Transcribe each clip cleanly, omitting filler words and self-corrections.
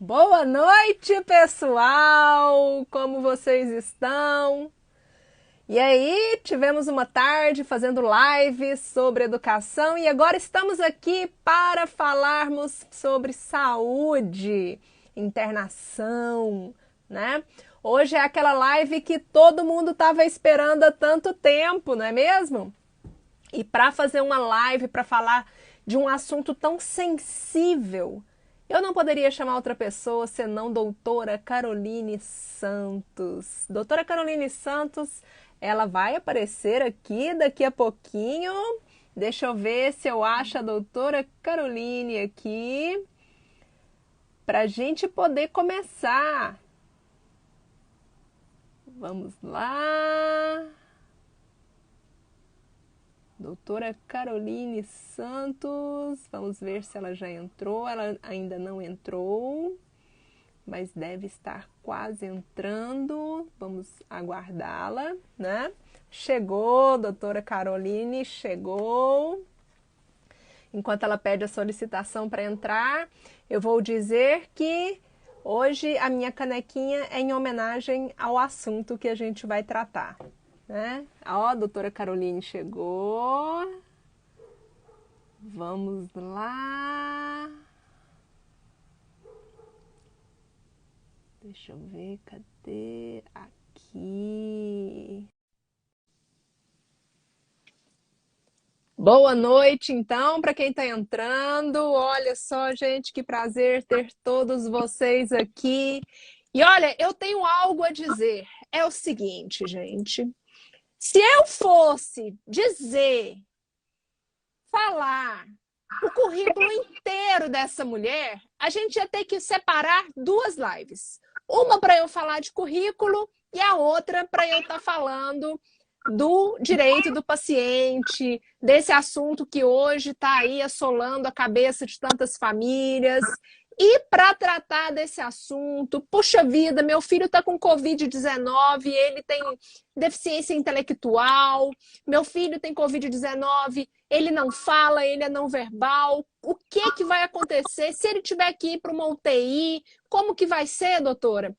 Boa noite, pessoal! Como vocês estão? E aí, tivemos uma tarde fazendo live sobre educação e agora estamos aqui para falarmos sobre saúde, internação, né? Hoje é aquela live que todo mundo estava esperando há tanto tempo, não é mesmo? E para fazer uma live para falar de um assunto tão sensível, eu não poderia chamar outra pessoa senão doutora Caroline Santos. Doutora Caroline Santos, ela vai aparecer aqui daqui a pouquinho. Deixa eu ver se eu acho a doutora Caroline aqui para a gente poder começar. Vamos lá. Doutora Caroline Santos, vamos ver se ela já entrou. Ela ainda não entrou, mas deve estar quase entrando. Vamos aguardá-la, né? Chegou, doutora Caroline, chegou. Enquanto ela pede a solicitação para entrar, eu vou dizer que hoje a minha canequinha é em homenagem ao assunto que a gente vai tratar, né? Ó, a doutora Caroline chegou. Vamos lá. Deixa eu ver, cadê? Aqui. Boa noite, então, para quem está entrando. Olha só, gente, que prazer ter todos vocês aqui. E olha, eu tenho algo a dizer. É o seguinte, gente. Se eu fosse dizer, falar o currículo inteiro dessa mulher, a gente ia ter que separar duas lives. Uma para eu falar de currículo e a outra para eu estar falando do direito do paciente, desse assunto que hoje está aí assolando a cabeça de tantas famílias. E para tratar desse assunto, puxa vida, meu filho está com Covid-19, ele tem deficiência intelectual, meu filho tem Covid-19, ele não fala, ele é não verbal. O que vai acontecer se ele tiver que ir para uma UTI? Como que vai ser, doutora?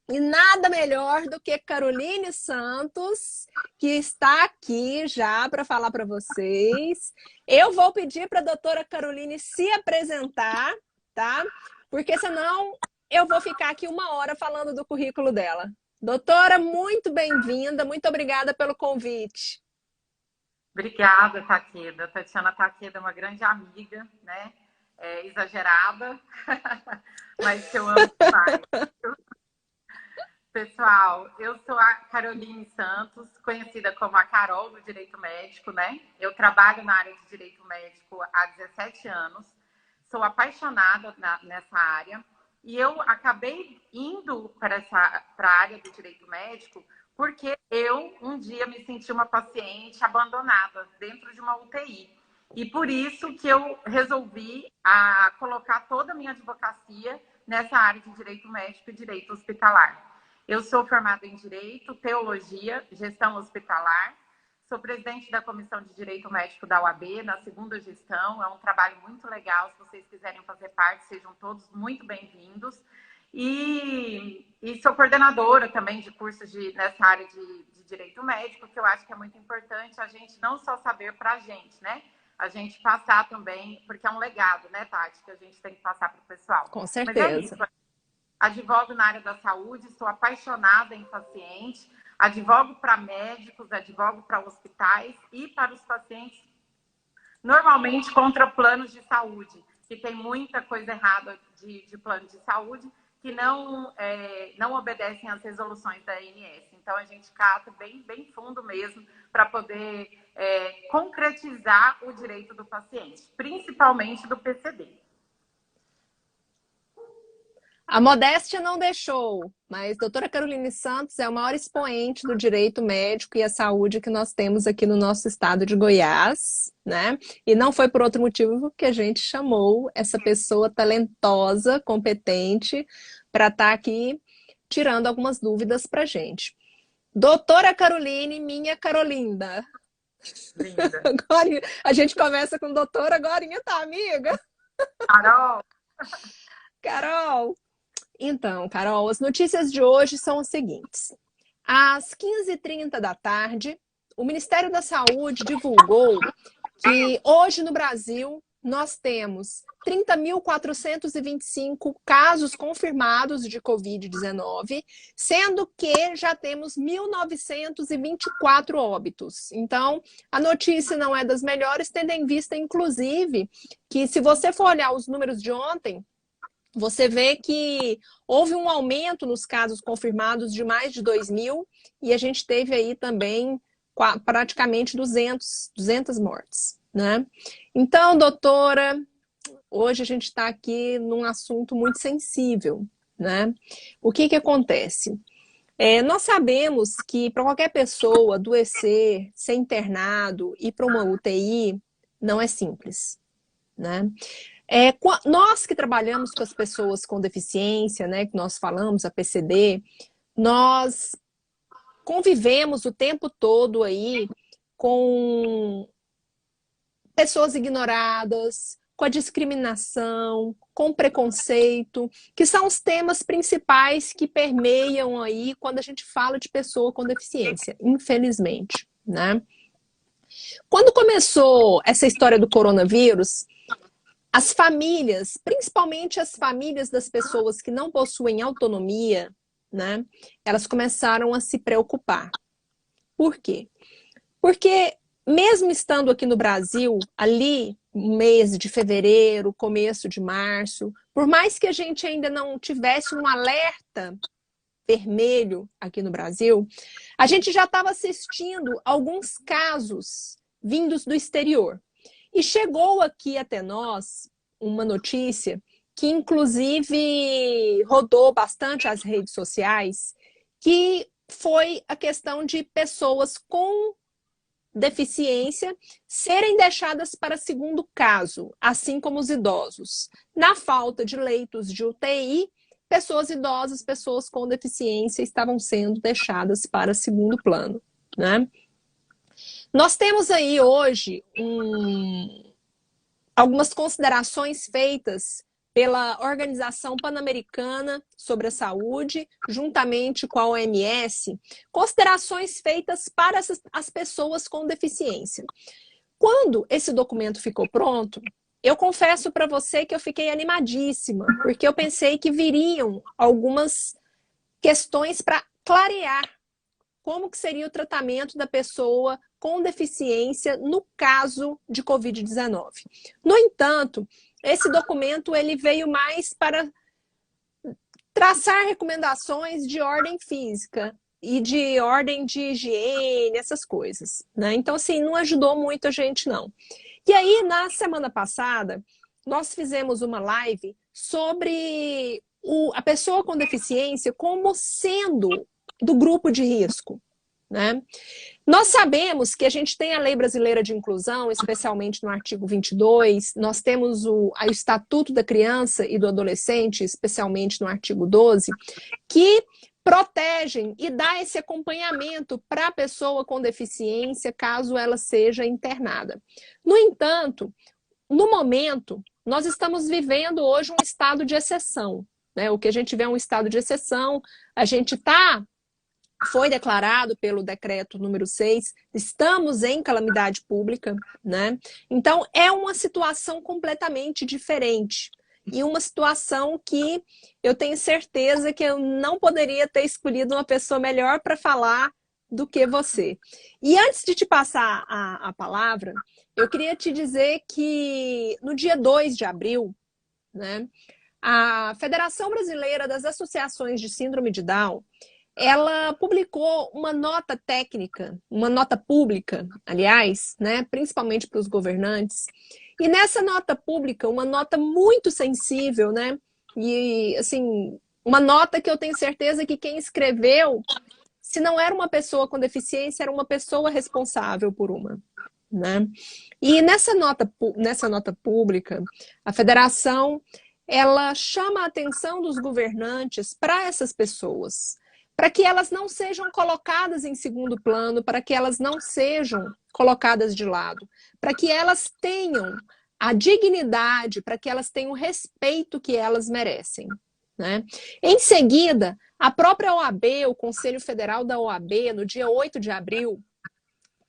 E nada melhor do que Caroline Santos, que está aqui já para falar para vocês. Eu vou pedir para a doutora Caroline se apresentar, tá? Porque senão eu vou ficar aqui uma hora falando do currículo dela. Doutora, muito bem-vinda, muito obrigada pelo convite. Obrigada, Taqueda. Tatiana Taqueda é uma grande amiga, né? Exagerada, mas que eu amo demais. Pessoal, eu sou a Caroline Santos, conhecida como a Carol do Direito Médico, né? Eu trabalho na área de Direito Médico há 17 anos, sou apaixonada nessa área e eu acabei indo para a área do Direito Médico porque eu um dia me senti uma paciente abandonada dentro de uma UTI. E por isso que eu resolvi colocar toda a minha advocacia nessa área de Direito Médico e Direito Hospitalar. Eu sou formada em Direito, Teologia, Gestão Hospitalar. Sou presidente da Comissão de Direito Médico da UAB, na segunda gestão. É um trabalho muito legal. Se vocês quiserem fazer parte, sejam todos muito bem-vindos. E sou coordenadora também de cursos nessa área de Direito Médico, que eu acho que é muito importante a gente não só saber para a gente, né? A gente passar também, porque é um legado, né, Tati, que a gente tem que passar para o pessoal. Com Mas é certeza. isso. Advogo na área da saúde, sou apaixonada em paciente, advogo para médicos, advogo para hospitais e para os pacientes, normalmente contra planos de saúde, que tem muita coisa errada de plano de saúde, que não obedecem às resoluções da ANS. Então, a gente cata bem fundo mesmo para poder concretizar o direito do paciente, principalmente do PCD. A modéstia não deixou, mas a doutora Caroline Santos é o maior expoente do direito médico e a saúde que nós temos aqui no nosso estado de Goiás, né? E não foi por outro motivo que a gente chamou essa pessoa talentosa, competente, para estar aqui tirando algumas dúvidas para a gente. Doutora Caroline, minha Carolinda. Linda. Agora a gente começa com doutora, agora tá, amiga? Carol. Carol. Então, Carol, as notícias de hoje são as seguintes. Às 15h30 da tarde, o Ministério da Saúde divulgou que hoje no Brasil nós temos 30.425 casos confirmados de Covid-19, sendo que já temos 1.924 óbitos. Então, a notícia não é das melhores, tendo em vista, inclusive, que se você for olhar os números de ontem, você vê que houve um aumento nos casos confirmados de mais de 2.000 e a gente teve aí também praticamente 200 mortes, né? Então, doutora, hoje a gente está aqui num assunto muito sensível, né? O que que acontece? Nós sabemos que para qualquer pessoa adoecer, ser internado, ir para uma UTI, não é simples, né? Nós que trabalhamos com as pessoas com deficiência, né, que nós falamos, a PCD, nós convivemos o tempo todo aí com pessoas ignoradas, com a discriminação, com o preconceito, que são os temas principais que permeiam aí quando a gente fala de pessoa com deficiência, infelizmente, né? Quando começou essa história do coronavírus, as famílias, principalmente as famílias das pessoas que não possuem autonomia, né, elas começaram a se preocupar. Por quê? Porque mesmo estando aqui no Brasil, ali, no mês de fevereiro, começo de março, por mais que a gente ainda não tivesse um alerta vermelho aqui no Brasil, a gente já estava assistindo alguns casos vindos do exterior. E chegou aqui até nós uma notícia que, inclusive, rodou bastante as redes sociais, que foi a questão de pessoas com deficiência serem deixadas para segundo caso, assim como os idosos. Na falta de leitos de UTI, pessoas idosas, pessoas com deficiência estavam sendo deixadas para segundo plano, né? Nós temos aí hoje algumas considerações feitas pela Organização Pan-Americana sobre a Saúde, juntamente com a OMS, considerações feitas para as pessoas com deficiência. Quando esse documento ficou pronto, eu confesso para você que eu fiquei animadíssima, porque eu pensei que viriam algumas questões para clarear como que seria o tratamento da pessoa com deficiência no caso de Covid-19. No entanto, esse documento ele veio mais para traçar recomendações de ordem física e de ordem de higiene, essas coisas, né? Então, assim, não ajudou muito a gente, não. E aí, na semana passada, nós fizemos uma live sobre a pessoa com deficiência como sendo do grupo de risco, né? Nós sabemos que a gente tem a Lei Brasileira de Inclusão, especialmente no artigo 22, nós temos o Estatuto da Criança e do Adolescente, especialmente no artigo 12, que protegem e dá esse acompanhamento para a pessoa com deficiência, caso ela seja internada. No entanto, no momento, nós estamos vivendo hoje um estado de exceção, né? O que a gente vê é um estado de exceção, a gente foi declarado pelo decreto número 6, estamos em calamidade pública, né? Então, é uma situação completamente diferente. E uma situação que eu tenho certeza que eu não poderia ter escolhido uma pessoa melhor para falar do que você. E antes de te passar a palavra, eu queria te dizer que no dia 2 de abril, né, a Federação Brasileira das Associações de Síndrome de Down, ela publicou uma nota técnica, uma nota pública, aliás, né, principalmente para os governantes. E nessa nota pública, uma nota muito sensível, né? E, assim, uma nota que eu tenho certeza que quem escreveu, se não era uma pessoa com deficiência, era uma pessoa responsável por uma, né? E nessa nota pública, a federação, ela chama a atenção dos governantes para essas pessoas, para que elas não sejam colocadas em segundo plano, para que elas não sejam colocadas de lado, para que elas tenham a dignidade, para que elas tenham o respeito que elas merecem, né? Em seguida, a própria OAB, o Conselho Federal da OAB, no dia 8 de abril,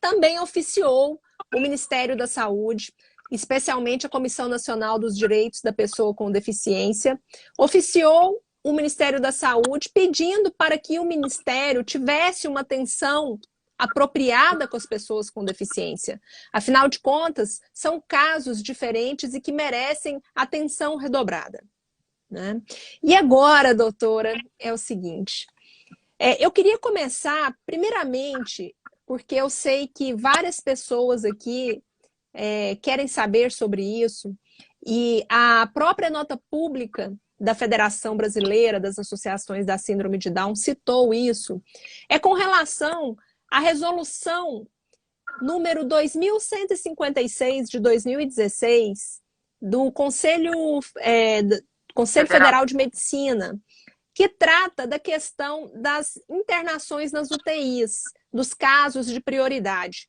também oficiou o Ministério da Saúde, especialmente a Comissão Nacional dos Direitos da Pessoa com Deficiência, oficiou o Ministério da Saúde pedindo para que o Ministério tivesse uma atenção apropriada com as pessoas com deficiência. Afinal de contas, são casos diferentes e que merecem atenção redobrada, né? E agora, doutora, é o seguinte, eu queria começar, primeiramente, porque eu sei que várias pessoas aqui querem saber sobre isso, e a própria nota pública da Federação Brasileira das Associações da Síndrome de Down citou isso, é com relação à resolução número 2156 de 2016 do Conselho Federal de Medicina, que trata da questão das internações nas UTIs, dos casos de prioridade.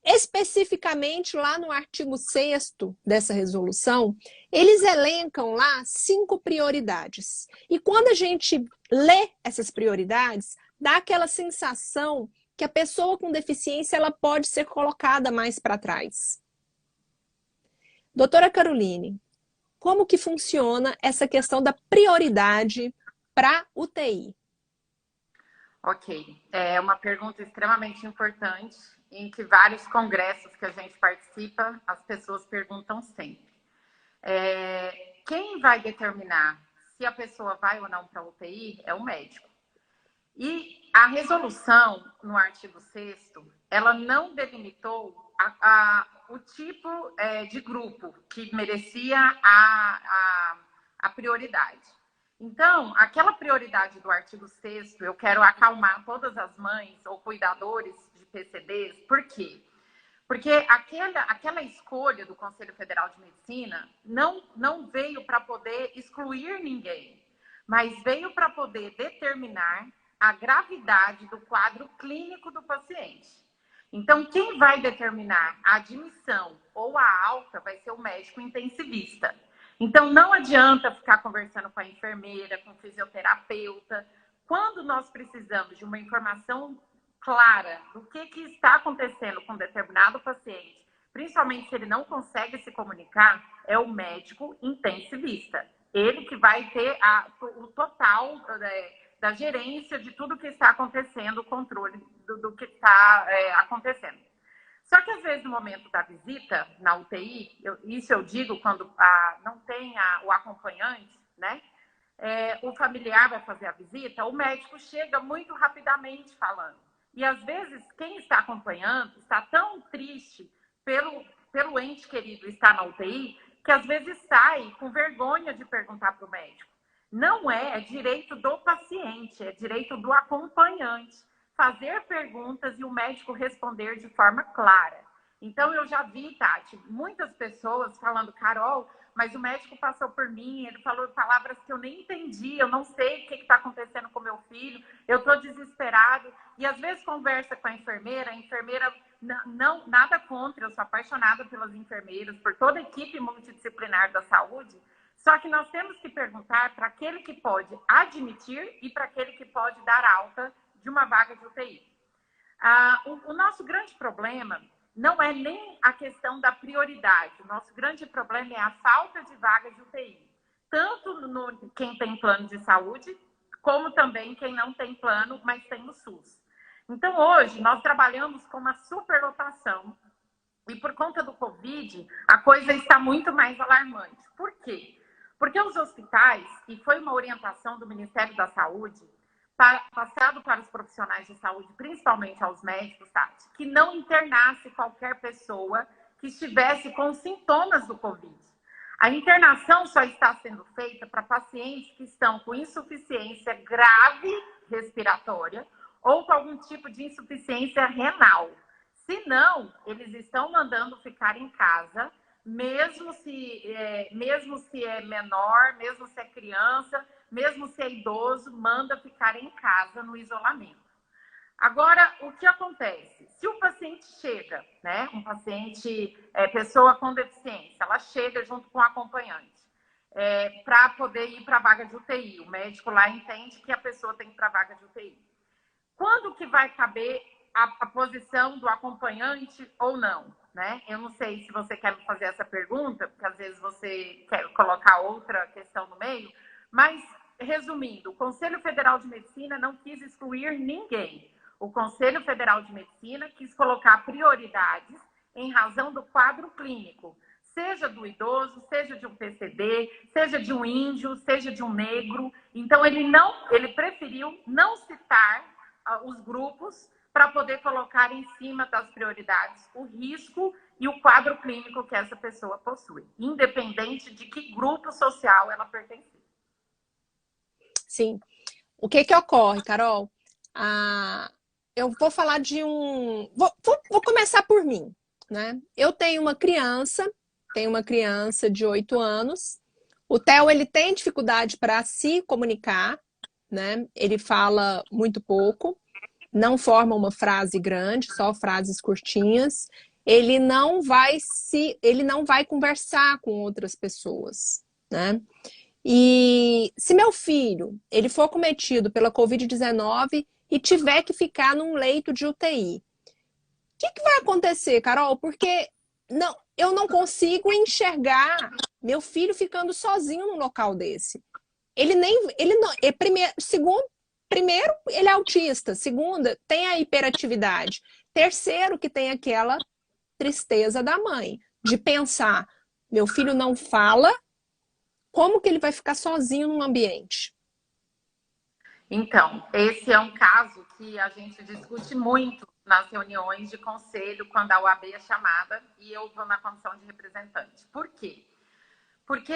Especificamente, lá no artigo 6º dessa resolução, eles elencam lá 5 prioridades. E quando a gente lê essas prioridades, dá aquela sensação que a pessoa com deficiência ela pode ser colocada mais para trás. Doutora Caroline, como que funciona essa questão da prioridade para UTI? Ok, é uma pergunta extremamente importante, em que vários congressos que a gente participa, as pessoas perguntam sempre. Quem vai determinar se a pessoa vai ou não para a UTI é o médico. E a resolução, no artigo 6º, ela não delimitou o tipo de grupo que merecia a prioridade. Então, aquela prioridade do artigo 6º, eu quero acalmar todas as mães ou cuidadores de PCDs, por quê? Porque aquela escolha do Conselho Federal de Medicina não veio para poder excluir ninguém, mas veio para poder determinar a gravidade do quadro clínico do paciente. Então, quem vai determinar a admissão ou a alta vai ser o médico intensivista. Então, não adianta ficar conversando com a enfermeira, com o fisioterapeuta. Quando nós precisamos de uma informação clara do que está acontecendo com determinado paciente, principalmente se ele não consegue se comunicar, é o médico intensivista. Ele que vai ter o total da gerência de tudo que está acontecendo, o controle do que está acontecendo. Só que, às vezes, no momento da visita na UTI, isso eu digo quando não tem o acompanhante, né? O familiar vai fazer a visita, o médico chega muito rapidamente falando. E, às vezes, quem está acompanhando está tão triste pelo ente querido estar na UTI, que, às vezes, sai com vergonha de perguntar para o médico. Não é direito do paciente, é direito do acompanhante fazer perguntas e o médico responder de forma clara. Então, eu já vi, Tati, muitas pessoas falando, Carol, mas o médico passou por mim, ele falou palavras que eu nem entendi, eu não sei o que está acontecendo com meu filho, eu estou desesperado. E, às vezes, conversa com a enfermeira não, nada contra, eu sou apaixonada pelas enfermeiras, por toda a equipe multidisciplinar da saúde, só que nós temos que perguntar para aquele que pode admitir e para aquele que pode dar alta de uma vaga de UTI. O nosso grande problema não é nem a questão da prioridade. O nosso grande problema é a falta de vaga de UTI. Tanto quem tem plano de saúde, como também quem não tem plano, mas tem o SUS. Então, hoje, nós trabalhamos com uma superlotação. E por conta do Covid, a coisa está muito mais alarmante. Por quê? Porque os hospitais, e foi uma orientação do Ministério da Saúde, passado para os profissionais de saúde, principalmente aos médicos, Tati, que não internasse qualquer pessoa que estivesse com sintomas do Covid. A internação só está sendo feita para pacientes que estão com insuficiência grave respiratória ou com algum tipo de insuficiência renal. Se não, eles estão mandando ficar em casa, mesmo se é menor, mesmo se é criança, mesmo se é idoso, manda ficar em casa no isolamento. Agora, o que acontece? Se o paciente chega, né, pessoa com deficiência, ela chega junto com o acompanhante, para poder ir para a vaga de UTI. O médico lá entende que a pessoa tem que ir para a vaga de UTI. Quando que vai caber a posição do acompanhante ou não? Né? Eu não sei se você quer me fazer essa pergunta, porque às vezes você quer colocar outra questão no meio, mas, resumindo, o Conselho Federal de Medicina não quis excluir ninguém. O Conselho Federal de Medicina quis colocar prioridades em razão do quadro clínico, seja do idoso, seja de um PCD, seja de um índio, seja de um negro. Então, ele preferiu não citar os grupos para poder colocar em cima das prioridades o risco e o quadro clínico que essa pessoa possui, independente de que grupo social ela pertence. Sim. O que que ocorre, Carol? Eu vou falar de um... Vou começar por mim, né? Eu tenho uma criança de 8 anos. O Theo, ele tem dificuldade para se comunicar, né? Ele fala muito pouco, não forma uma frase grande, só frases curtinhas. Ele não vai conversar com outras pessoas, né? E se meu filho ele for cometido pela Covid-19 e tiver que ficar num leito de UTI, o que vai acontecer, Carol? Porque eu não consigo enxergar meu filho ficando sozinho num local desse. Primeiro, ele é autista. Segunda, tem a hiperatividade. Terceiro, que tem aquela tristeza da mãe de pensar, meu filho não fala, como que ele vai ficar sozinho num ambiente? Então, esse é um caso que a gente discute muito nas reuniões de conselho, quando a OAB é chamada, e eu estou na condição de representante. Por quê? Porque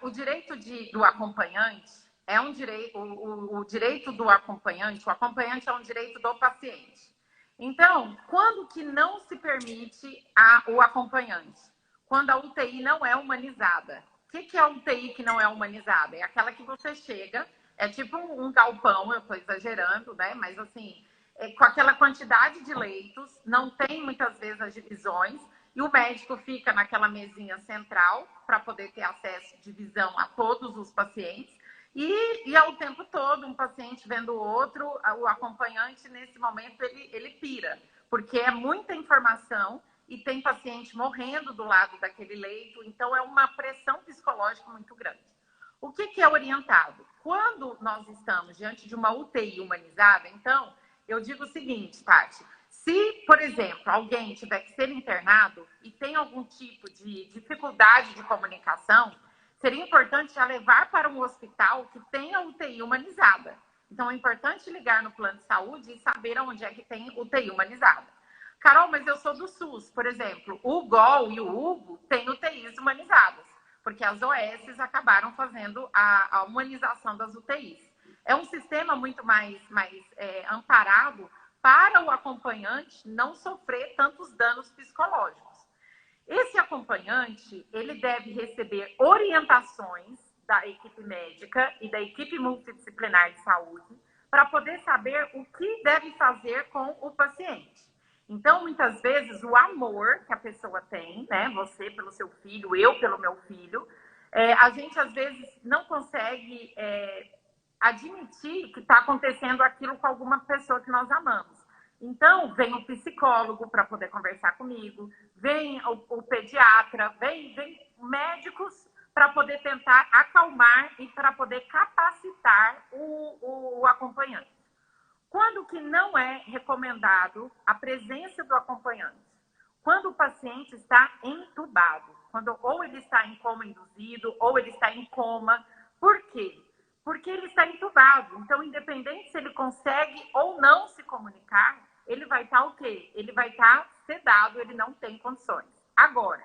o direito do acompanhante é um direito, o direito do acompanhante, o acompanhante é um direito do paciente. Então, quando que não se permite o acompanhante? Quando a UTI não é humanizada. O que é a UTI que não é humanizada? É aquela que você chega, é tipo um galpão, eu estou exagerando, né? Mas assim, com aquela quantidade de leitos, não tem muitas vezes as divisões, e o médico fica naquela mesinha central para poder ter acesso de visão a todos os pacientes. E ao tempo todo, um paciente vendo o outro, o acompanhante, nesse momento, ele pira, porque é muita informação e tem paciente morrendo do lado daquele leito, então é uma pressão psicológica muito grande. O que é orientado? Quando nós estamos diante de uma UTI humanizada, então, eu digo o seguinte, Tati, se, por exemplo, alguém tiver que ser internado e tem algum tipo de dificuldade de comunicação, seria importante já levar para um hospital que tenha UTI humanizada. Então, é importante ligar no plano de saúde e saber onde é que tem UTI humanizada. Carol, mas eu sou do SUS, por exemplo. O GOL e o Hugo têm UTIs humanizadas, porque as OS acabaram fazendo a humanização das UTIs. É um sistema muito mais amparado para o acompanhante não sofrer tantos danos psicológicos. Esse acompanhante, ele deve receber orientações da equipe médica e da equipe multidisciplinar de saúde para poder saber o que deve fazer com o paciente. Então, muitas vezes, o amor que a pessoa tem, né? Você pelo seu filho, eu pelo meu filho, a gente, às vezes, não consegue admitir que está acontecendo aquilo com alguma pessoa que nós amamos. Então, vem o psicólogo para poder conversar comigo, vem o pediatra, vem médicos para poder tentar acalmar e para poder capacitar o acompanhante. Quando que não é recomendado a presença do acompanhante? Quando o paciente está entubado, quando ou ele está em coma induzido, ou ele está em coma. Por quê? Porque ele está entubado. Então, independente se ele consegue ou não se comunicar, ele vai estar o quê? Ele vai estar sedado, ele não tem condições. Agora,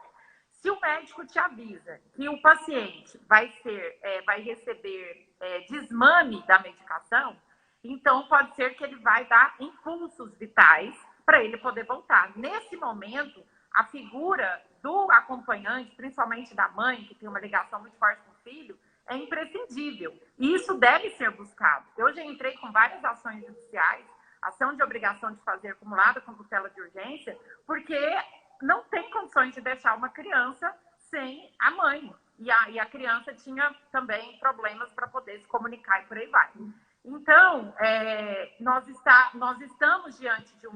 se o médico te avisa que o paciente vai receber desmame da medicação, então pode ser que ele vai dar impulsos vitais para ele poder voltar. Nesse momento, a figura do acompanhante, principalmente da mãe, que tem uma ligação muito forte com o filho, é imprescindível. E isso deve ser buscado. Eu já entrei com várias ações judiciais, ação de obrigação de fazer acumulada com tutela de urgência, porque não tem condições de deixar uma criança sem a mãe. e a criança tinha também problemas para poder se comunicar e por aí vai. Então, nós estamos diante de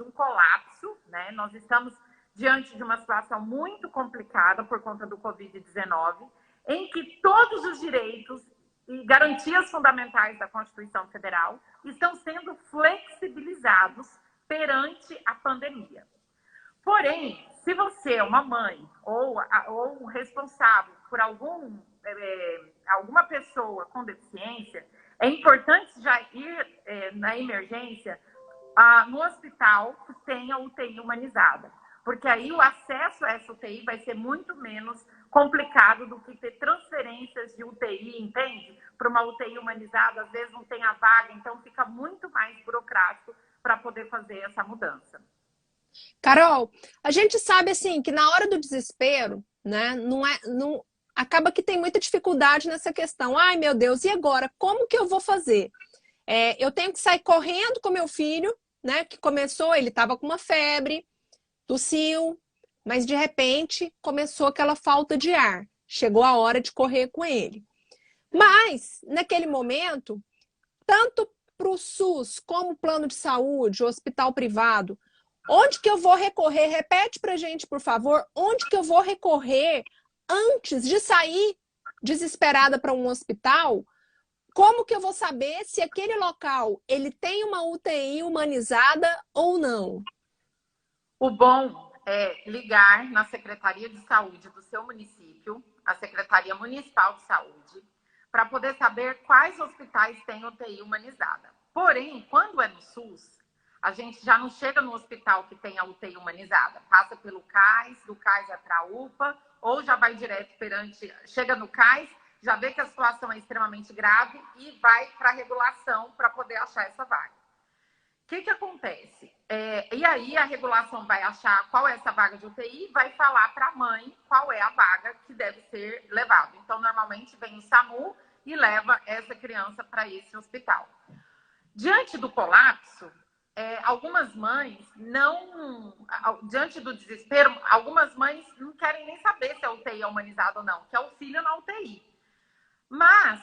um colapso, né? Nós estamos diante de uma situação muito complicada por conta do Covid-19, em que todos os direitos e garantias fundamentais da Constituição Federal estão sendo flexibilizados perante a pandemia. Porém, se você é uma mãe ou um responsável por alguma pessoa com deficiência, é importante já ir na emergência no hospital que tenha UTI humanizada, porque aí o acesso a essa UTI vai ser muito menos complicado do que ter transferências de UTI, entende? Para uma UTI humanizada, às vezes não tem a vaga, então fica muito mais burocrático para poder fazer essa mudança. Carol, a gente sabe assim que na hora do desespero, né, acaba que tem muita dificuldade nessa questão. Ai, meu Deus, e agora? Como que eu vou fazer? Eu tenho que sair correndo com meu filho, né, que começou, ele estava com uma febre, tossiu, mas de repente começou aquela falta de ar. Chegou a hora de correr com ele. Mas, naquele momento, tanto para o SUS como o plano de saúde, o hospital privado, onde que eu vou recorrer? Repete para a gente, por favor, onde que eu vou recorrer antes de sair desesperada para um hospital? Como que eu vou saber se aquele local ele tem uma UTI humanizada ou não? O bom é ligar na Secretaria de Saúde do seu município, a Secretaria Municipal de Saúde, para poder saber quais hospitais têm UTI humanizada. Porém, quando é no SUS, a gente já não chega no hospital que tem a UTI humanizada, passa pelo CAIS, do CAIS é para a UPA, ou já vai direto chega no CAIS, já vê que a situação é extremamente grave e vai para a regulação para poder achar essa vaga. O que acontece? E aí a regulação vai achar qual é essa vaga de UTI e vai falar para a mãe qual é a vaga que deve ser levada. Então, normalmente vem o SAMU e leva essa criança para esse hospital. Diante do colapso, algumas mães diante do desespero, algumas mães não querem nem saber se a UTI é humanizada ou não, que é o filho na UTI. Mas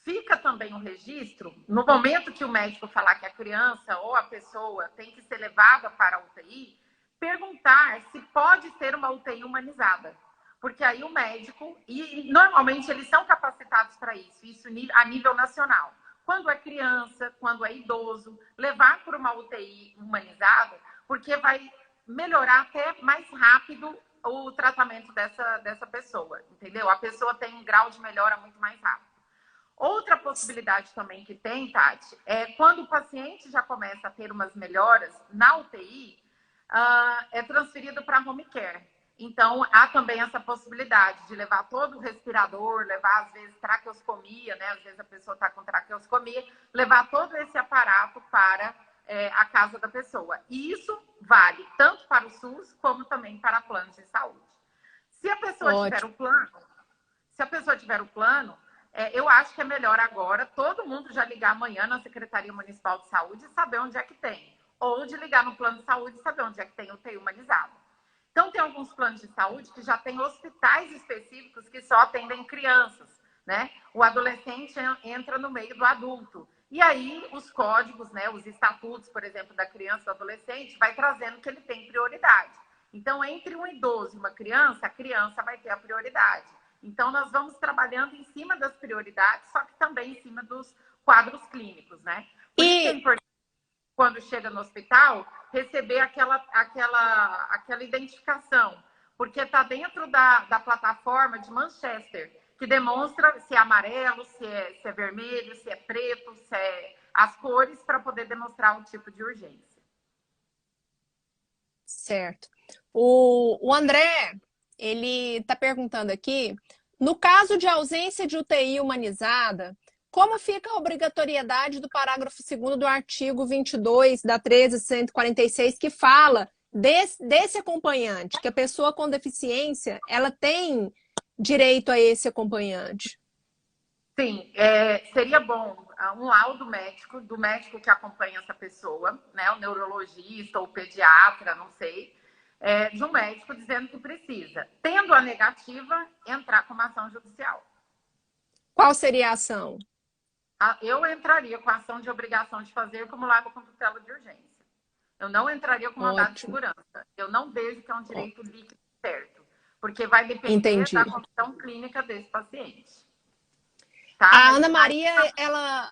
fica também um registro, no momento que o médico falar que a criança ou a pessoa tem que ser levada para a UTI, perguntar se pode ter uma UTI humanizada. Porque aí o médico, e normalmente eles são capacitados para isso a nível nacional. Quando é criança, quando é idoso, levar para uma UTI humanizada, porque vai melhorar até mais rápido o tratamento dessa pessoa, entendeu? A pessoa tem um grau de melhora muito mais rápido. Outra possibilidade também que tem, Tati, é quando o paciente já começa a ter umas melhoras na UTI, é transferido para home care. Então, há também essa possibilidade de levar todo o respirador, levar, às vezes, traqueoscomia, né? Às vezes a pessoa está com traqueoscomia, levar todo esse aparato para a casa da pessoa. E isso vale tanto para o SUS como também para planos de saúde. Se a pessoa tiver o plano, eu acho que é melhor agora todo mundo já ligar amanhã na Secretaria Municipal de Saúde e saber onde é que tem. Ou de ligar no plano de saúde e saber onde é que tem UTI humanizado. Então, tem alguns planos de saúde que já têm hospitais específicos que só atendem crianças, né? O adolescente entra no meio do adulto. E aí, os códigos, né, os estatutos, por exemplo, da criança e do adolescente, vai trazendo que ele tem prioridade. Então, entre um idoso e uma criança, a criança vai ter a prioridade. Então, nós vamos trabalhando em cima das prioridades, só que também em cima dos quadros clínicos, né? Por isso que é importante, quando chega no hospital, receber aquela identificação, porque está dentro da plataforma de Manchester, que demonstra se é amarelo, se é vermelho, se é preto, se é as cores, para poder demonstrar o tipo de urgência. Certo. O André, ele está perguntando aqui, no caso de ausência de UTI humanizada, como fica a obrigatoriedade do parágrafo 2º do artigo 22 da 13.146, que fala desse acompanhante, que a pessoa com deficiência, ela tem direito a esse acompanhante? Sim, seria bom um laudo médico, do médico que acompanha essa pessoa, né, o neurologista ou o pediatra, não sei, de um médico dizendo que precisa. Tendo a negativa, entrar com uma ação judicial. Qual seria a ação? Eu entraria com a ação de obrigação de fazer acumulado com tutela de urgência. Eu não entraria com mandado de segurança. Eu não vejo que é um direito líquido certo, porque vai depender da condição clínica desse paciente. Tá? A Ana Maria, ela...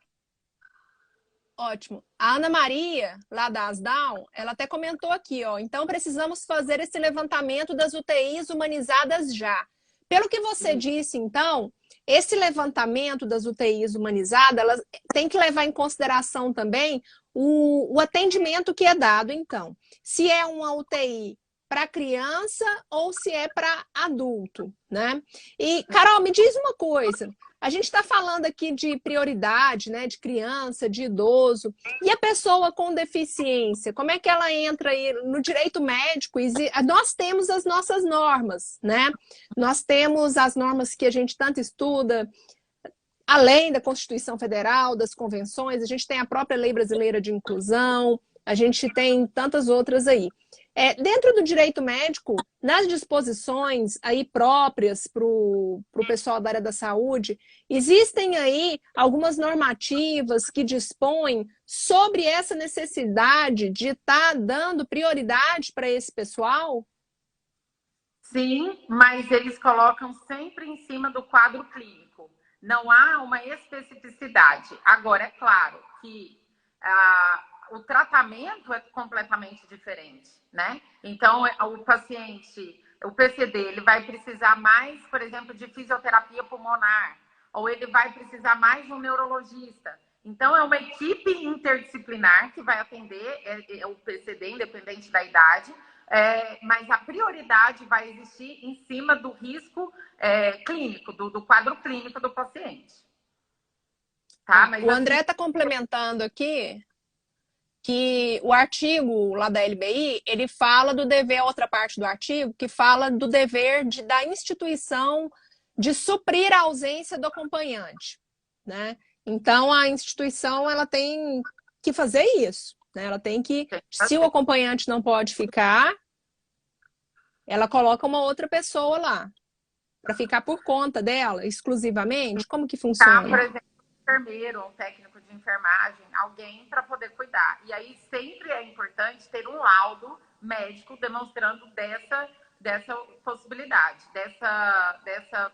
Ótimo. A Ana Maria, lá da Asdown, ela até comentou aqui, ó. Então, precisamos fazer esse levantamento das UTIs humanizadas já. Pelo que você disse, então, esse levantamento das UTIs humanizadas, elas tem que levar em consideração também o atendimento que é dado, então. Se é uma UTI para criança ou se é para adulto, né? E, Carol, me diz uma coisa. A gente está falando aqui de prioridade, né? De criança, de idoso. E a pessoa com deficiência, como é que ela entra aí no direito médico? Nós temos as nossas normas, né? Nós temos as normas que a gente tanto estuda, além da Constituição Federal, das convenções, a gente tem a própria Lei Brasileira de Inclusão, a gente tem tantas outras aí. Dentro do direito médico, nas disposições aí próprias para o pessoal da área da saúde, existem aí algumas normativas que dispõem sobre essa necessidade de estar dando prioridade para esse pessoal? Sim, mas eles colocam sempre em cima do quadro clínico. Não há uma especificidade. Agora, é claro que o tratamento é completamente diferente, né? Então, o paciente, o PCD, ele vai precisar mais, por exemplo, de fisioterapia pulmonar, ou ele vai precisar mais de um neurologista. Então, é uma equipe interdisciplinar que vai atender o PCD, independente da idade, mas a prioridade vai existir em cima do risco clínico, do quadro clínico do paciente. Tá? Mas, o André está complementando aqui que o artigo lá da LBI, ele fala do dever, a outra parte do artigo, que fala do dever da instituição de suprir a ausência do acompanhante, né? Então, a instituição, ela tem que fazer isso, né? Ela tem que, se o acompanhante não pode ficar, ela coloca uma outra pessoa lá, para ficar por conta dela, exclusivamente. Como que funciona? Tá, por exemplo, um enfermeiro, um técnico de enfermagem, alguém para poder cuidar. E aí sempre é importante ter um laudo médico demonstrando dessa possibilidade, dessa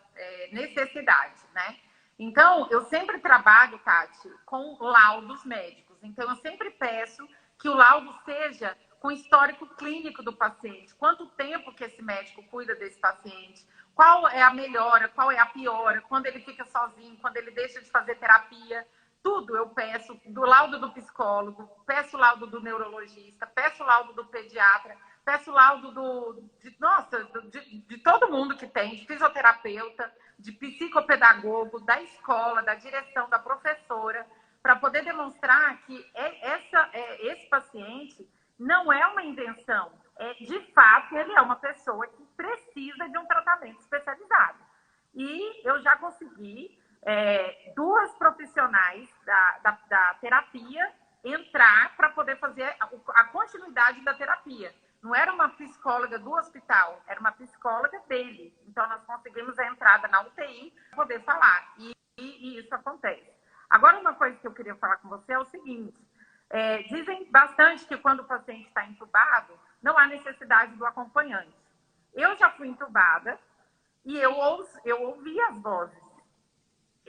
necessidade, né? Então, eu sempre trabalho, Tati, com laudos médicos. Então, eu sempre peço que o laudo seja com histórico clínico do paciente. Quanto tempo que esse médico cuida desse paciente? Qual é a melhora? Qual é a piora? Quando ele fica sozinho? Quando ele deixa de fazer terapia? Tudo eu peço, do laudo do psicólogo, peço o laudo do neurologista, peço o laudo do pediatra, peço o laudo de todo mundo que tem, de fisioterapeuta, de psicopedagogo, da escola, da direção, da professora, para poder demonstrar que esse paciente não é uma invenção. De fato, ele é uma pessoa que precisa de um tratamento especializado. E eu já consegui duas profissionais da terapia entrar para poder fazer a continuidade da terapia. Não era uma psicóloga do hospital, era uma psicóloga dele. Então, nós conseguimos a entrada na UTI para poder falar. E isso acontece. Agora, uma coisa que eu queria falar com você é o seguinte. Dizem bastante que quando o paciente está entubado, não há necessidade do acompanhante. Eu já fui entubada e eu ouvi as vozes.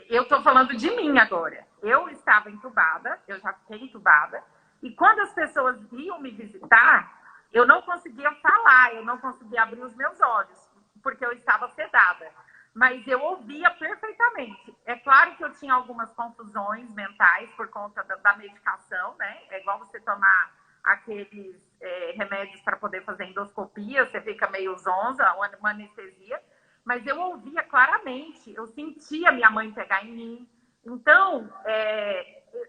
Eu estou falando de mim agora. Eu estava entubada, eu já fiquei entubada, e quando as pessoas iam me visitar, eu não conseguia falar, eu não conseguia abrir os meus olhos, porque eu estava sedada. Mas eu ouvia perfeitamente. É claro que eu tinha algumas confusões mentais por conta da medicação, né? É igual você tomar aqueles remédios para poder fazer endoscopia, você fica meio zonza, uma anestesia. Mas eu ouvia claramente, eu sentia minha mãe pegar em mim. Então,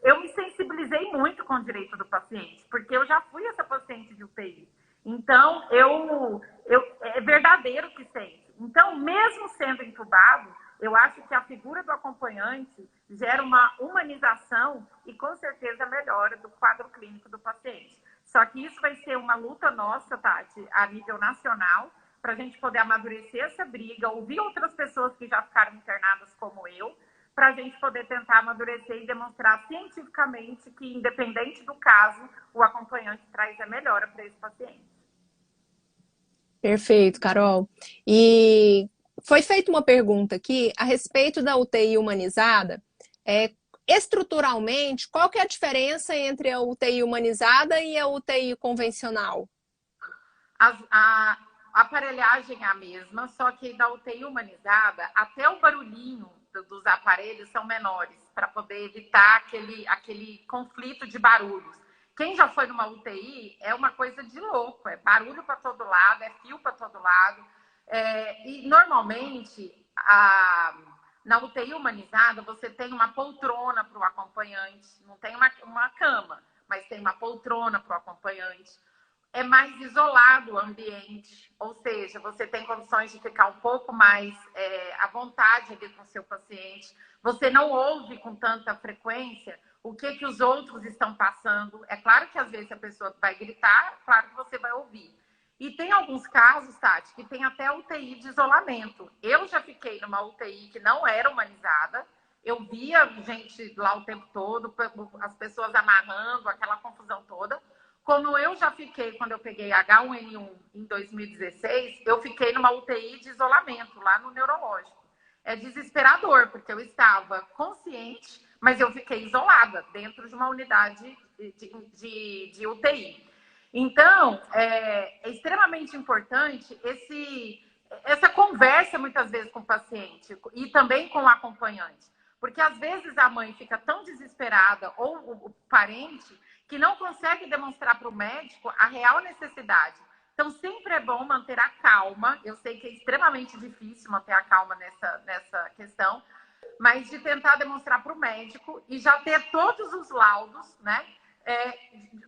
eu me sensibilizei muito com o direito do paciente, porque eu já fui essa paciente de UTI. Então, é verdadeiro que sente. Então, mesmo sendo entubado, eu acho que a figura do acompanhante gera uma humanização e, com certeza, melhora do quadro clínico do paciente. Só que isso vai ser uma luta nossa, Tati, a nível nacional, para a gente poder amadurecer essa briga, ouvir outras pessoas que já ficaram internadas como eu, para a gente poder tentar amadurecer e demonstrar cientificamente que, independente do caso, o acompanhante traz a melhora para esse paciente. Perfeito, Carol. E foi feita uma pergunta aqui a respeito da UTI humanizada. Estruturalmente, qual que é a diferença entre a UTI humanizada e a UTI convencional? A aparelhagem é a mesma, só que da UTI humanizada, até o barulhinho dos aparelhos são menores, para poder evitar aquele conflito de barulhos. Quem já foi numa UTI é uma coisa de louco, é barulho para todo lado, é fio para todo lado. E normalmente, na UTI humanizada, você tem uma poltrona para o acompanhante, não tem uma cama, mas tem uma poltrona para o acompanhante. É mais isolado o ambiente, ou seja, você tem condições de ficar um pouco mais à vontade ali com o seu paciente. Você não ouve com tanta frequência o que os outros estão passando. É claro que às vezes a pessoa vai gritar, claro que você vai ouvir. E tem alguns casos, Tati, que tem até UTI de isolamento. Eu já fiquei numa UTI que não era humanizada. Eu via gente lá o tempo todo, as pessoas amarrando, aquela confusão toda. Como eu já fiquei, quando eu peguei H1N1 em 2016, eu fiquei numa UTI de isolamento, lá no neurológico. É desesperador, porque eu estava consciente, mas eu fiquei isolada dentro de uma unidade de UTI. Então, é extremamente importante essa conversa, muitas vezes, com o paciente e também com o acompanhante. Porque, às vezes, a mãe fica tão desesperada, ou o parente, que não consegue demonstrar para o médico a real necessidade. Então, sempre é bom manter a calma. Eu sei que é extremamente difícil manter a calma nessa questão, mas de tentar demonstrar para o médico e já ter todos os laudos, né,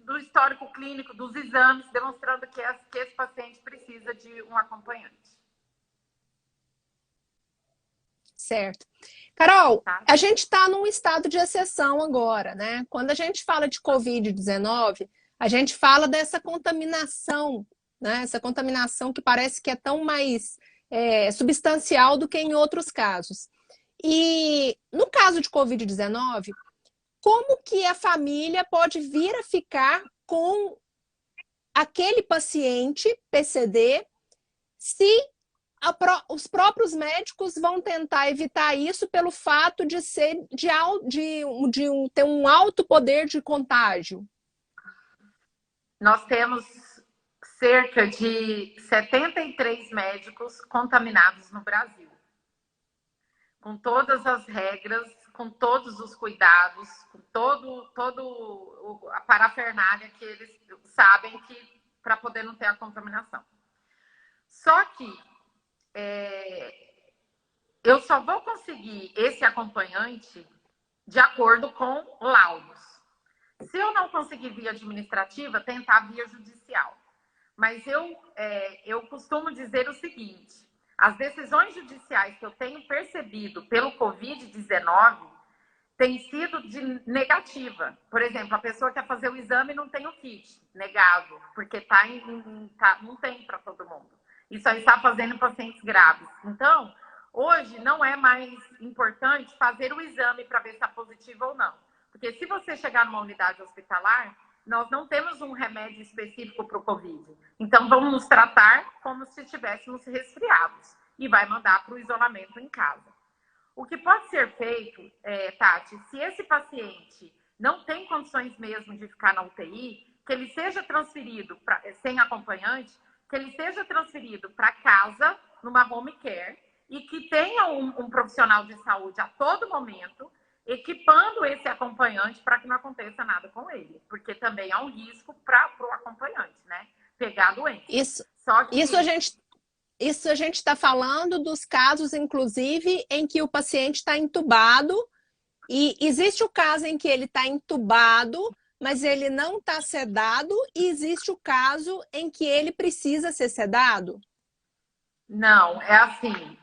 do histórico clínico, dos exames, demonstrando que esse paciente precisa de um acompanhante. Certo. Carol, Tá? a gente está num estado de exceção agora, né? Quando a gente fala de Covid-19, a gente fala dessa contaminação, né? Essa contaminação que parece que é tão mais substancial do que em outros casos. E no caso de Covid-19, como que a família pode vir a ficar com aquele paciente PCD se os próprios médicos vão tentar evitar isso pelo fato de ser ter um alto poder de contágio? Nós temos cerca de 73 médicos contaminados no Brasil, com todas as regras, com todos os cuidados, com todo a parafernália que eles sabem que para poder não ter a contaminação. Só que eu só vou conseguir esse acompanhante de acordo com laudos. Se eu não conseguir via administrativa, tentar via judicial. Mas eu costumo dizer o seguinte: as decisões judiciais que eu tenho percebido pelo Covid-19 têm sido de negativa. Por exemplo, a pessoa quer fazer o exame e não tem o kit, negado, porque não tem para todo mundo. E só está fazendo em pacientes graves. Então, hoje não é mais importante fazer o exame para ver se está positivo ou não. Porque se você chegar numa unidade hospitalar, nós não temos um remédio específico para o Covid. Então, vamos nos tratar como se estivéssemos resfriados e vai mandar para o isolamento em casa. O que pode ser feito, Tati, se esse paciente não tem condições mesmo de ficar na UTI, que ele seja transferido sem acompanhante, que ele seja transferido para casa, numa home care, e que tenha um profissional de saúde a todo momento, equipando esse acompanhante para que não aconteça nada com ele. Porque também há um risco para o acompanhante, né? Pegar a doença. Isso a gente está falando dos casos, inclusive, em que o paciente está entubado, e existe o caso em que ele está entubado, mas ele não está sedado, e existe o caso em que ele precisa ser sedado? Não, é assim,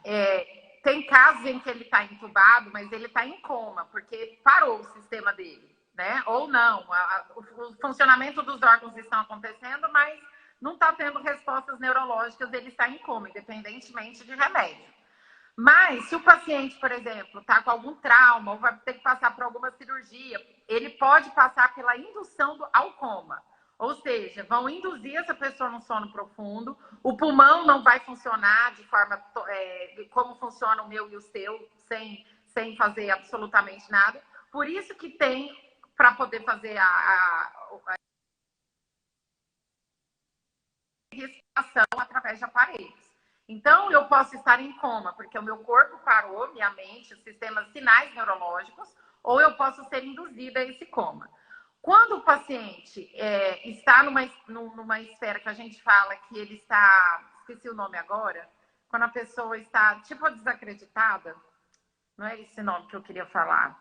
tem casos em que ele está entubado, mas ele está em coma, porque parou o sistema dele. né? Ou não, o funcionamento dos órgãos estão acontecendo, mas não está tendo respostas neurológicas, ele está em coma, independentemente de remédio. Mas se o paciente, por exemplo, está com algum trauma ou vai ter que passar por alguma cirurgia, ele pode passar pela indução ao coma. Ou seja, vão induzir essa pessoa no sono profundo, o pulmão não vai funcionar de forma como funciona o meu e o seu, sem fazer absolutamente nada. Por isso que tem para poder fazer a respiração através de aparelhos. Então, eu posso estar em coma, porque o meu corpo parou, minha mente, os sistemas sinais neurológicos, ou eu posso ser induzida a esse coma. Quando o paciente está numa esfera que a gente fala que ele está, esqueci o nome agora, quando a pessoa está, tipo, desacreditada, não é esse nome que eu queria falar.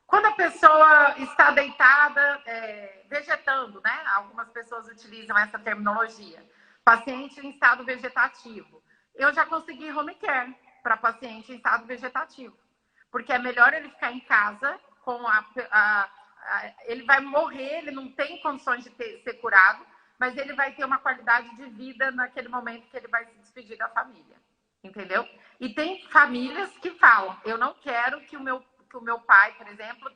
Quando a pessoa está deitada, vegetando, né? Algumas pessoas utilizam essa terminologia. Paciente em estado vegetativo. Eu já consegui home care para paciente em estado vegetativo. Porque é melhor ele ficar em casa com ele vai morrer, ele não tem condições de ser curado, mas ele vai ter uma qualidade de vida naquele momento que ele vai se despedir da família. Entendeu? E tem famílias que falam, eu não quero que o meu pai, por exemplo,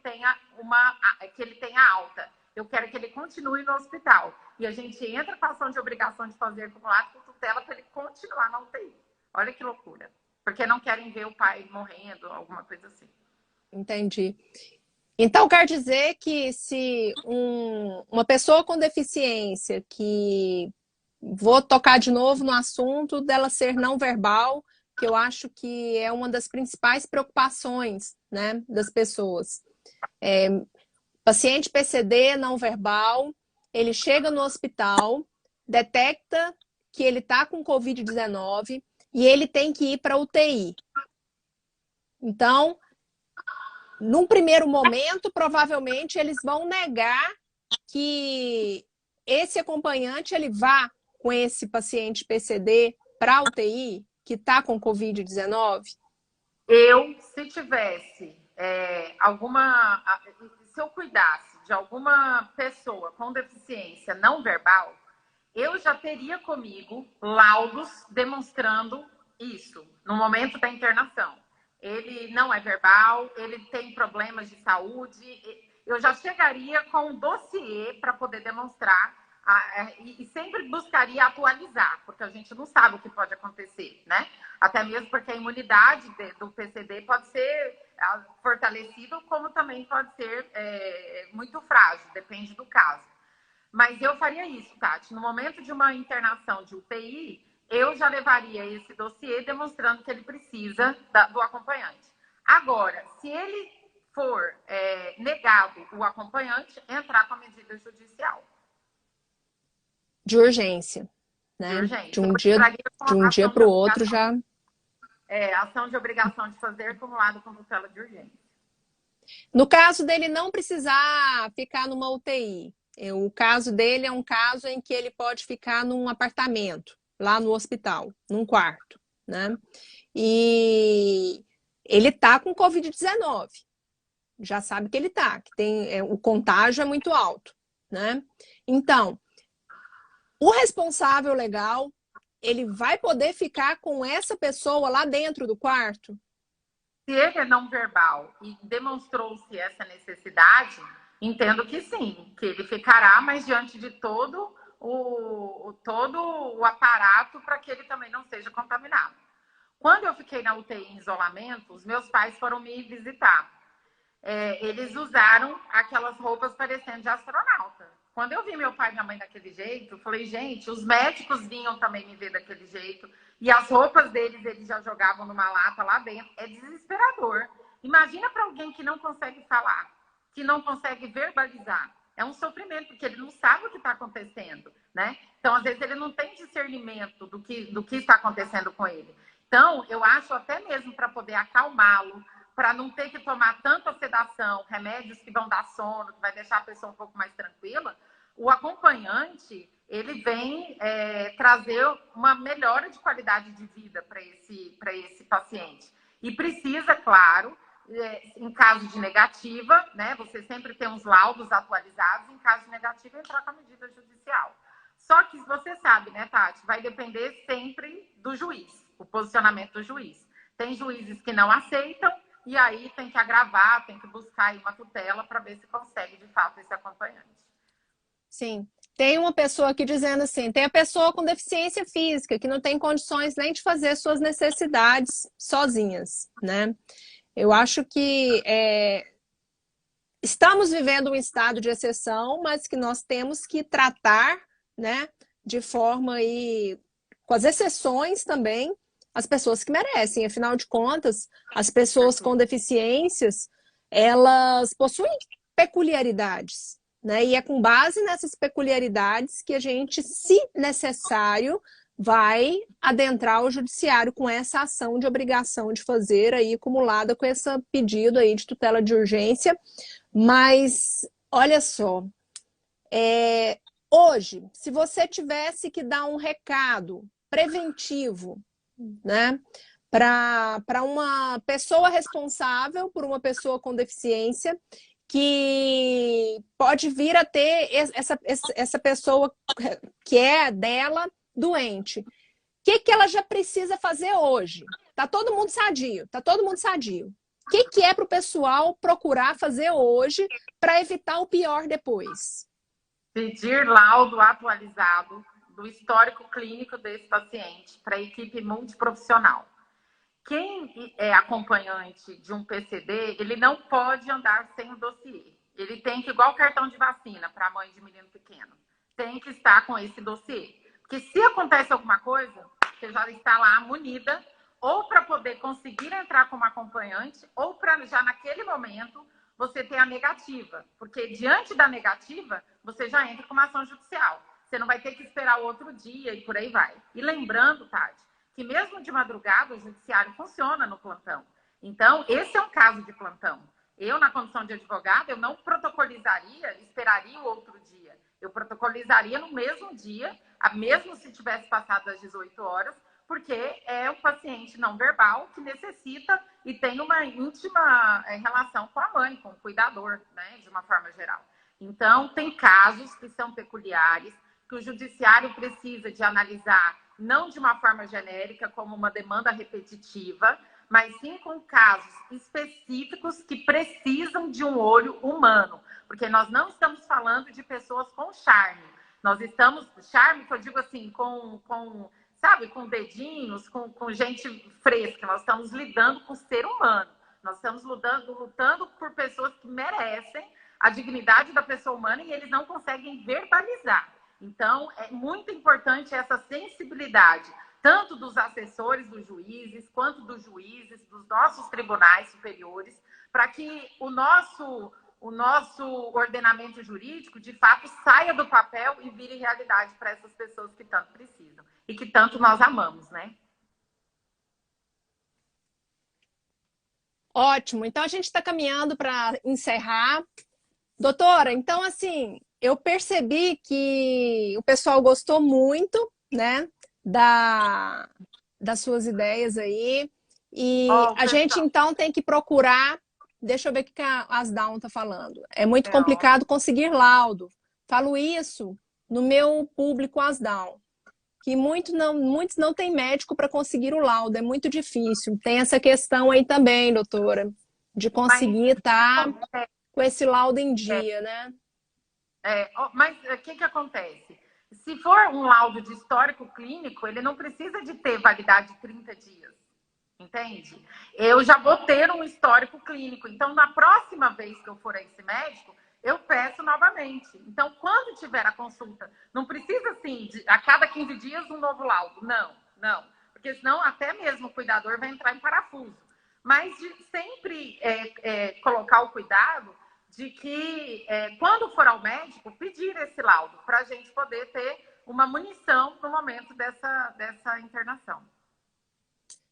que ele tenha alta. Eu quero que ele continue no hospital. E a gente entra com a ação de obrigação de fazer acumulado com tutela para ele continuar na UTI. Olha que loucura. Porque não querem ver o pai morrendo, alguma coisa assim. Entendi. Então, quer dizer que se uma pessoa com deficiência, que vou tocar de novo no assunto dela ser não verbal, que eu acho que é uma das principais preocupações, né, das pessoas. Paciente PCD não verbal, ele chega no hospital, detecta que ele está com Covid-19 e ele tem que ir para UTI. Então, num primeiro momento, provavelmente eles vão negar que esse acompanhante ele vá com esse paciente PCD para a UTI que está com Covid-19? Se tivesse se eu cuidasse de alguma pessoa com deficiência não verbal, eu já teria comigo laudos demonstrando isso no momento da internação. Ele não é verbal, ele tem problemas de saúde. Eu já chegaria com um dossiê para poder demonstrar e sempre buscaria atualizar, porque a gente não sabe o que pode acontecer, né? Até mesmo porque a imunidade do PCD pode ser fortalecida, como também pode ser muito frágil, depende do caso. Mas eu faria isso, Tati. No momento de uma internação de UTI, eu já levaria esse dossiê demonstrando que ele precisa do acompanhante. Agora, se ele for negado o acompanhante, entrar com a medida judicial. De urgência, né? De urgência. De um dia para o outro já... ação de obrigação de fazer acumulado com tutela de urgência. No caso dele não precisar ficar numa UTI, o caso dele é um caso em que ele pode ficar num apartamento, lá no hospital, num quarto, né? E ele tá com Covid-19. Já sabe que ele tá, que tem, o contágio é muito alto, né? Então, o responsável legal, ele vai poder ficar com essa pessoa lá dentro do quarto? Se ele é não verbal e demonstrou-se essa necessidade, entendo que sim, que ele ficará, mas diante de todo o aparato para que ele também não seja contaminado. Quando eu fiquei na UTI em isolamento, os meus pais foram me visitar. Eles usaram aquelas roupas parecendo de astronauta. Quando eu vi meu pai e minha mãe daquele jeito, eu falei, gente, os médicos vinham também me ver daquele jeito. E as roupas deles, eles já jogavam numa lata lá dentro. É desesperador. Imagina para alguém que não consegue falar, que não consegue verbalizar. É um sofrimento, porque ele não sabe o que está acontecendo, né? Então, às vezes, ele não tem discernimento do que está acontecendo com ele. Então, eu acho até mesmo para poder acalmá-lo, para não ter que tomar tanta sedação, remédios que vão dar sono, que vai deixar a pessoa um pouco mais tranquila, o acompanhante, ele vem trazer uma melhora de qualidade de vida para esse paciente. E precisa, claro, em caso de negativa, né? Você sempre tem uns laudos atualizados, em caso de negativa, entrar com a medida judicial. Só que você sabe, né, Tati? Vai depender sempre do juiz, o posicionamento do juiz. Tem juízes que não aceitam, e aí tem que agravar, tem que buscar aí uma tutela para ver se consegue, de fato, esse acompanhante. Sim. Tem uma pessoa aqui dizendo assim, tem a pessoa com deficiência física, que não tem condições nem de fazer suas necessidades sozinhas, né? Eu acho que estamos vivendo um estado de exceção, mas que nós temos que tratar, né, de forma aí, com as exceções também, as pessoas que merecem. Afinal de contas, as pessoas com deficiências, elas possuem peculiaridades, né? E é com base nessas peculiaridades que a gente, se necessário, vai adentrar o judiciário com essa ação de obrigação de fazer aí, acumulada com esse pedido aí de tutela de urgência. Mas, olha só, hoje, se você tivesse que dar um recado preventivo, né, para uma pessoa responsável por uma pessoa com deficiência, que pode vir a ter essa pessoa que é dela doente. O que ela já precisa fazer hoje? Tá todo mundo sadio, tá todo mundo sadio. O que é para o pessoal procurar fazer hoje para evitar o pior depois? Pedir laudo atualizado do histórico clínico desse paciente para a equipe multiprofissional. Quem é acompanhante de um PCD, ele não pode andar sem o dossiê. Ele tem que, igual cartão de vacina para mãe de menino pequeno, tem que estar com esse dossiê. Porque se acontece alguma coisa, você já está lá munida, ou para poder conseguir entrar como acompanhante, ou para já naquele momento você ter a negativa. Porque diante da negativa, você já entra com uma ação judicial. Você não vai ter que esperar o outro dia e por aí vai. E lembrando, Tati, que mesmo de madrugada o judiciário funciona no plantão. Então, esse é um caso de plantão. Eu, na condição de advogada, eu não protocolizaria, esperaria o outro dia. Eu protocolizaria no mesmo dia, mesmo se tivesse passado das 18 horas, porque é um paciente não verbal que necessita e tem uma íntima relação com a mãe, com o cuidador, né, de uma forma geral. Então, tem casos que são peculiares, que o judiciário precisa de analisar não de uma forma genérica, como uma demanda repetitiva, mas sim com casos específicos que precisam de um olho humano. Porque nós não estamos falando de pessoas com charme. Nós estamos, charme que eu digo assim, sabe, com dedinhos, com gente fresca. Nós estamos lidando com o ser humano. Nós estamos lutando por pessoas que merecem a dignidade da pessoa humana e eles não conseguem verbalizar. Então, é muito importante essa sensibilidade, tanto dos assessores dos juízes, quanto dos juízes, dos nossos tribunais superiores, para que o nosso ordenamento jurídico, de fato, saia do papel e vire realidade para essas pessoas que tanto precisam e que tanto nós amamos, né? Ótimo. Então, a gente está caminhando para encerrar. Doutora, então, assim, eu percebi que o pessoal gostou muito, né, das suas ideias aí. E a gente, então, tem que procurar. Deixa eu ver o que a Asdown está falando. É muito complicado conseguir laudo. Falo isso no meu público Asdown, que muitos não têm médico para conseguir o laudo. É muito difícil. Tem essa questão aí também, doutora, de conseguir estar com esse laudo em dia, né? Mas o que acontece? Se for um laudo de histórico clínico, ele não precisa de ter validade de 30 dias, entende? Eu já vou ter um histórico clínico, então na próxima vez que eu for a esse médico, eu peço novamente. Então, quando tiver a consulta, não precisa assim, a cada 15 dias um novo laudo, não. Porque senão até mesmo o cuidador vai entrar em parafuso. Mas de sempre colocar o cuidado de que, quando for ao médico, pedir esse laudo, para a gente poder ter uma munição no momento dessa internação.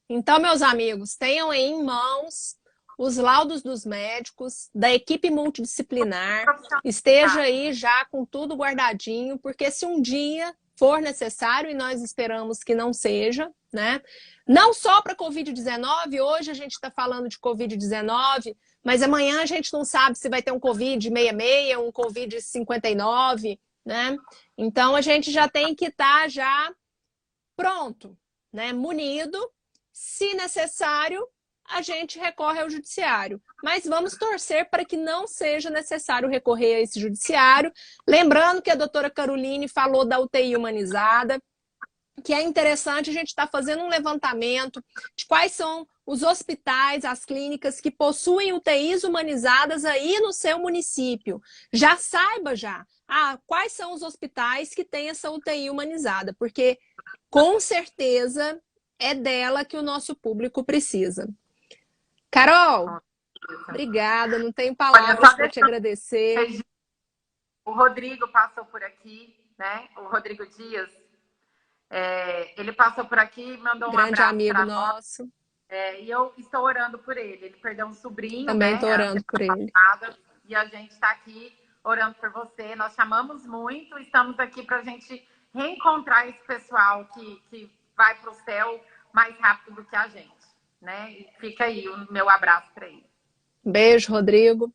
Então, meus amigos, tenham aí em mãos os laudos dos médicos, da equipe multidisciplinar, esteja aí já com tudo guardadinho, porque se um dia for necessário, e nós esperamos que não seja, né? Não só para Covid-19, hoje a gente está falando de Covid-19, mas amanhã a gente não sabe se vai ter um Covid-66, um Covid-59, né? Então a gente já tem que estar já pronto, né? Munido. Se necessário, a gente recorre ao judiciário. Mas vamos torcer para que não seja necessário recorrer a esse judiciário. Lembrando que a doutora Caroline falou da UTI humanizada, que é interessante a gente estar fazendo um levantamento de quais são os hospitais, as clínicas que possuem UTIs humanizadas aí no seu município. Já saiba já quais são os hospitais que têm essa UTI humanizada, porque com certeza é dela que o nosso público precisa. Carol, obrigada, não tenho palavras para te agradecer. O Rodrigo passou por aqui, né? O Rodrigo Dias. Ele passou por aqui, mandou um grande abraço amigo nosso. E eu estou orando por ele. Ele perdeu um sobrinho, também estou orando por ele. E a gente está aqui orando por você. Nós chamamos muito, estamos aqui para a gente reencontrar esse pessoal que vai para o céu mais rápido do que a gente, né? E fica aí o meu abraço para ele. Beijo, Rodrigo.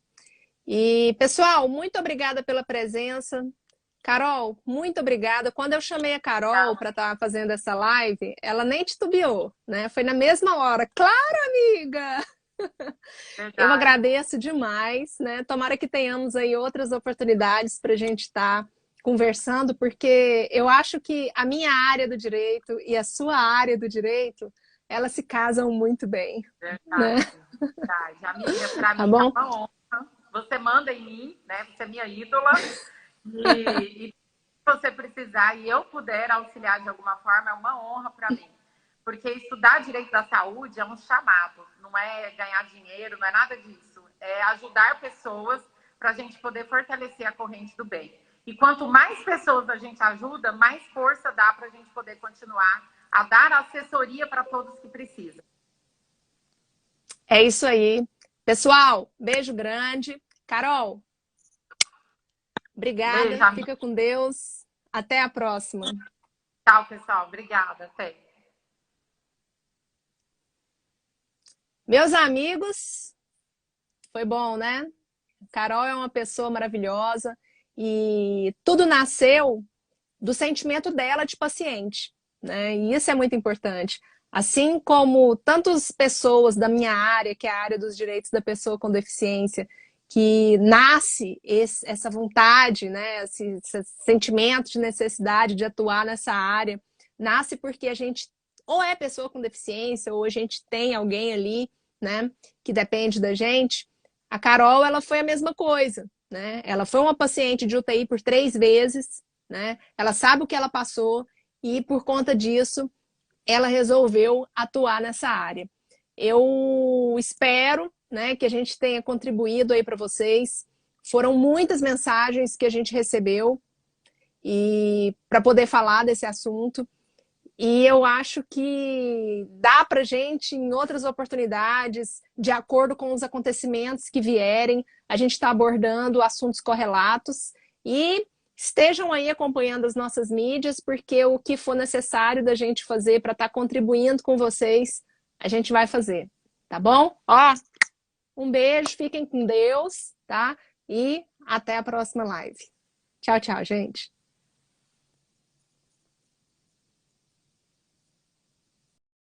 E, pessoal, muito obrigada pela presença. Carol, muito obrigada. Quando eu chamei a Carol para estar fazendo essa live, ela nem titubeou, né? Foi na mesma hora. Claro, amiga! Verdade. Eu agradeço demais, né? Tomara que tenhamos aí outras oportunidades para a gente estar conversando, porque eu acho que a minha área do direito e a sua área do direito, elas se casam muito bem. Verdade, né? Verdade. Amiga, para mim bom? É uma honra. Você manda em mim, né? Você é minha ídola. E se você precisar e eu puder auxiliar de alguma forma, é uma honra para mim. Porque estudar direito da saúde é um chamado, não é ganhar dinheiro, não é nada disso. É ajudar pessoas para a gente poder fortalecer a corrente do bem. E quanto mais pessoas a gente ajuda, mais força dá para a gente poder continuar a dar assessoria para todos que precisam. É isso aí. Pessoal, beijo grande. Carol, obrigada. Beijo, fica com Deus. Até a próxima. Tchau, pessoal. Obrigada. Até. Meus amigos, foi bom, né? Carol é uma pessoa maravilhosa e tudo nasceu do sentimento dela de paciente, né? E isso é muito importante. Assim como tantas pessoas da minha área, que é a área dos direitos da pessoa com deficiência, que nasce essa vontade, né? Esse sentimento de necessidade de atuar nessa área, nasce porque a gente ou é pessoa com deficiência ou a gente tem alguém ali, né? Que depende da gente. A Carol, ela foi a mesma coisa, né? Ela foi uma paciente de UTI por 3 vezes, né? Ela sabe o que ela passou e por conta disso ela resolveu atuar nessa área. Eu espero, né, que a gente tenha contribuído aí para vocês. Foram muitas mensagens que a gente recebeu e para poder falar desse assunto. E eu acho que dá para a gente, em outras oportunidades, de acordo com os acontecimentos que vierem, a gente está abordando assuntos correlatos e estejam aí acompanhando as nossas mídias, porque o que for necessário da gente fazer para estar contribuindo com vocês, a gente vai fazer, tá bom? Ó, um beijo, fiquem com Deus, tá? E até a próxima live. Tchau, tchau, gente.